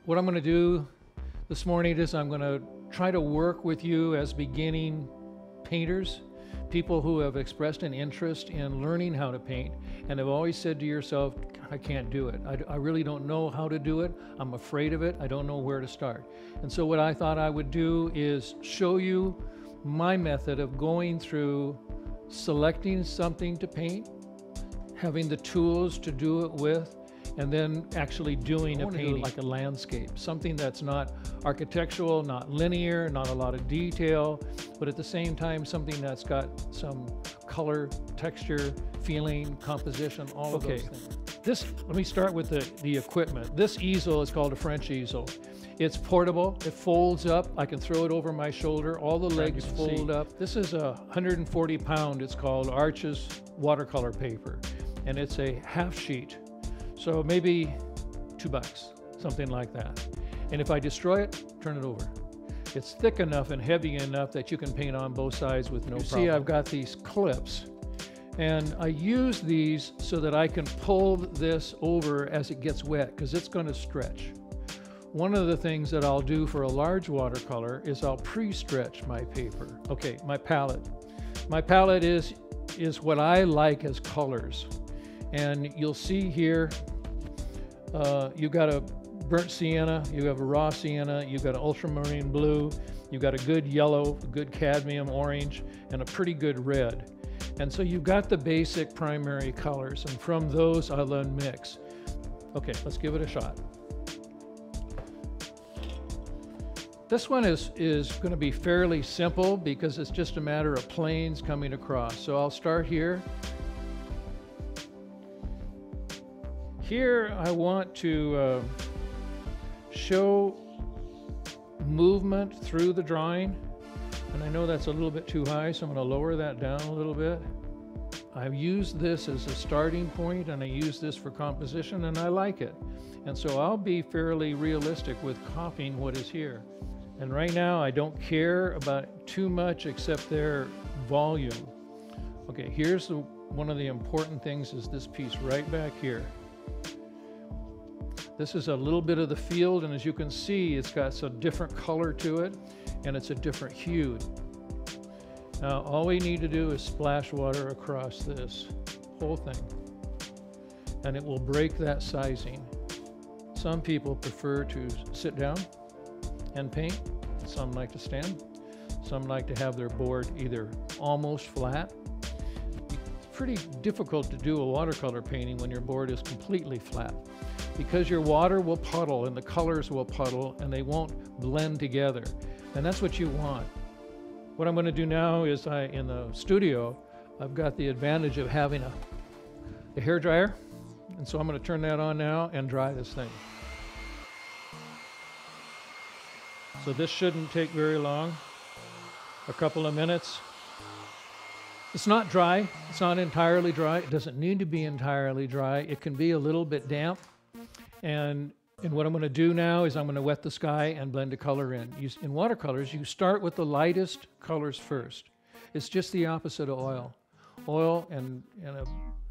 What I'm going to do this morning is I'm going to try to work with you as beginning painters, people who have expressed an interest in learning how to paint and have always said to yourself, I can't do it. I really don't know how to do it. I'm afraid of it. I don't know where to start. And so what I thought I would do is show you my method of going through selecting something to paint, having the tools to do it with, and then actually doing a painting like a landscape, something that's not architectural, not linear, not a lot of detail, but at the same time something that's got some color, texture, feeling, composition, all of those things. Let me start with the equipment. This easel is called a French easel. It's portable, it folds up, I can throw it over my shoulder, all the legs fold up. This is a 140 pound, it's called Arches watercolor paper, and it's a half sheet. So maybe $2, something like that. And if I destroy it, turn it over. It's thick enough and heavy enough that you can paint on both sides with no problem. See, I've got these clips, and I use these so that I can pull this over as it gets wet, because it's going to stretch. One of the things that I'll do for a large watercolor is I'll pre-stretch my paper. Okay, my palette. My palette is what I like as colors. And you'll see here, you've got a burnt sienna, you have a raw sienna, you've got an ultramarine blue, you've got a good yellow, a good cadmium orange, and a pretty good red. And so you've got the basic primary colors, and from those I'll then mix. Okay, let's give it a shot. This one is going to be fairly simple because it's just a matter of planes coming across. So I'll start here. Here I want to show movement through the drawing, and I know that's a little bit too high, so I'm going to lower that down a little bit. I've used this as a starting point, and I use this for composition, and I like it. And so I'll be fairly realistic with copying what is here. And right now I don't care about too much except their volume. Okay, here's one of the important things is this piece right back here. This is a little bit of the field, and as you can see, it's got some different color to it, and it's a different hue. Now, all we need to do is splash water across this whole thing, and it will break that sizing. Some people prefer to sit down and paint. Some like to stand. Some like to have their board either almost flat. It's pretty difficult to do a watercolor painting when your board is completely flat, because your water will puddle and the colors will puddle and they won't blend together. And that's what you want. What I'm going to do now is in the studio, I've got the advantage of having a hair dryer. And so I'm going to turn that on now and dry this thing. So this shouldn't take very long, a couple of minutes. It's not dry, it's not entirely dry. It doesn't need to be entirely dry. It can be a little bit damp. And what I'm going to do now is I'm going to wet the sky and blend a color in. In watercolors, you start with the lightest colors first. It's just the opposite of oil. Oil and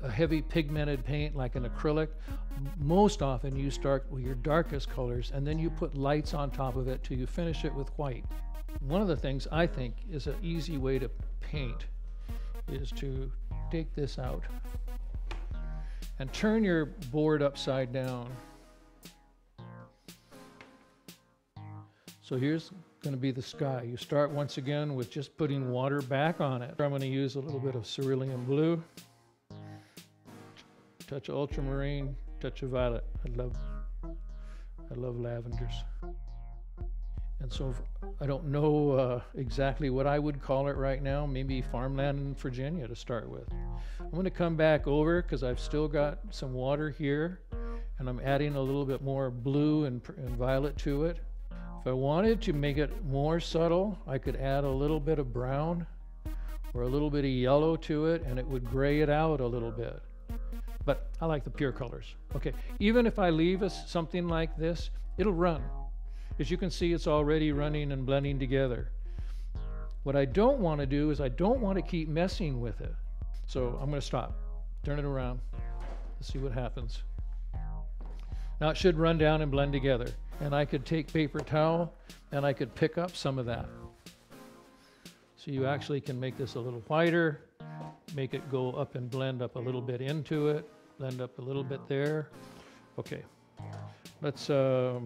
a heavy pigmented paint like an acrylic, most often you start with your darkest colors and then you put lights on top of it till you finish it with white. One of the things I think is an easy way to paint is to take this out and turn your board upside down. So here's going to be the sky. You start once again with just putting water back on it. I'm going to use a little bit of cerulean blue, touch of ultramarine, touch of violet. I love lavenders. And so I don't know exactly what I would call it right now, maybe farmland in Virginia to start with. I'm going to come back over because I've still got some water here, and I'm adding a little bit more blue and violet to it. If I wanted to make it more subtle, I could add a little bit of brown or a little bit of yellow to it, and it would gray it out a little bit. But I like the pure colors. Okay, even if I leave something like this, it'll run. As you can see, it's already running and blending together. What I don't want to do is I don't want to keep messing with it. So I'm going to stop, turn it around, let's see what happens. Now it should run down and blend together. and I could take paper towel and I could pick up some of that. So you actually can make this a little whiter, make it go up and blend up a little bit into it, blend up a little bit there. Okay, let's go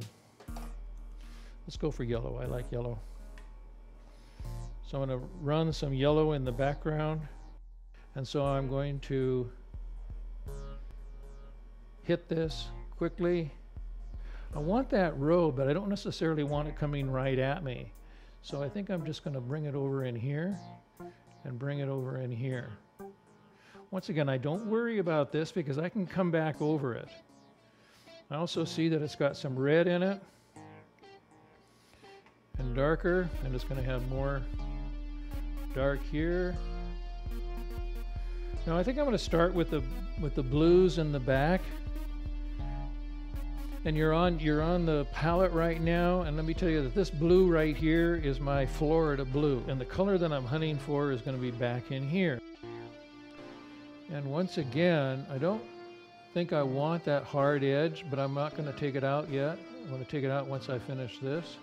for yellow. I like yellow. So I'm going to run some yellow in the background, and so I'm going to hit this quickly. I want that row, but I don't necessarily want it coming right at me. So I think I'm just going to bring it over in here and bring it over in here. Once again, I don't worry about this because I can come back over it. I also see that it's got some red in it and darker, and it's going to have more dark here. Now I think I'm going to start with the blues in the back. And you're on the palette right now, and let me tell you that this blue right here is my Florida blue, and the color that I'm hunting for is going to be back in here. And once again, I don't think I want that hard edge, but I'm not going to take it out yet. I'm going to take it out once I finish this.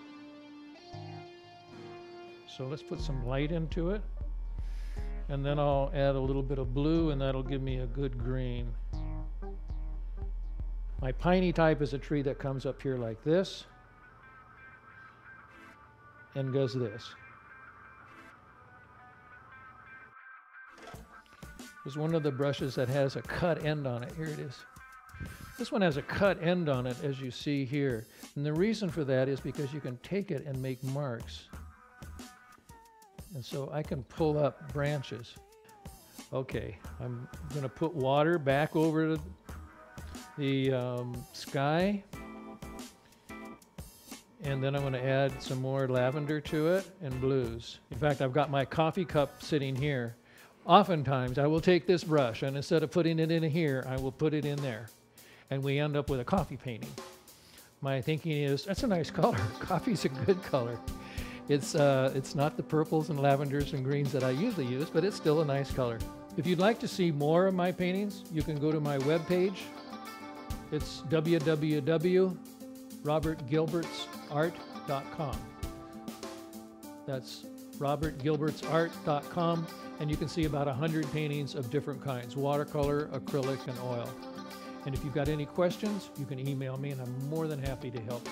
So let's put some light into it, and then I'll add a little bit of blue, and that'll give me a good green. My piney type is a tree that comes up here like this and does this. There's one of the brushes that has a cut end on it. Here it is. This one has a cut end on it, as you see here. And the reason for that is because you can take it and make marks. And so I can pull up branches. Okay, I'm going to put water back over the sky, and then I'm going to add some more lavender to it and blues. In fact, I've got my coffee cup sitting here. Oftentimes I will take this brush, and instead of putting it in here, I will put it in there, and we end up with a coffee painting. My thinking is, that's a nice color. Coffee's a good color. It's not the purples and lavenders and greens that I usually use, but it's still a nice color. If you'd like to see more of my paintings, you can go to my webpage. It's www.robertgilbertsart.com. That's robertgilbertsart.com, and you can see about 100 paintings of different kinds: watercolor, acrylic, and oil. And if you've got any questions, you can email me, and I'm more than happy to help.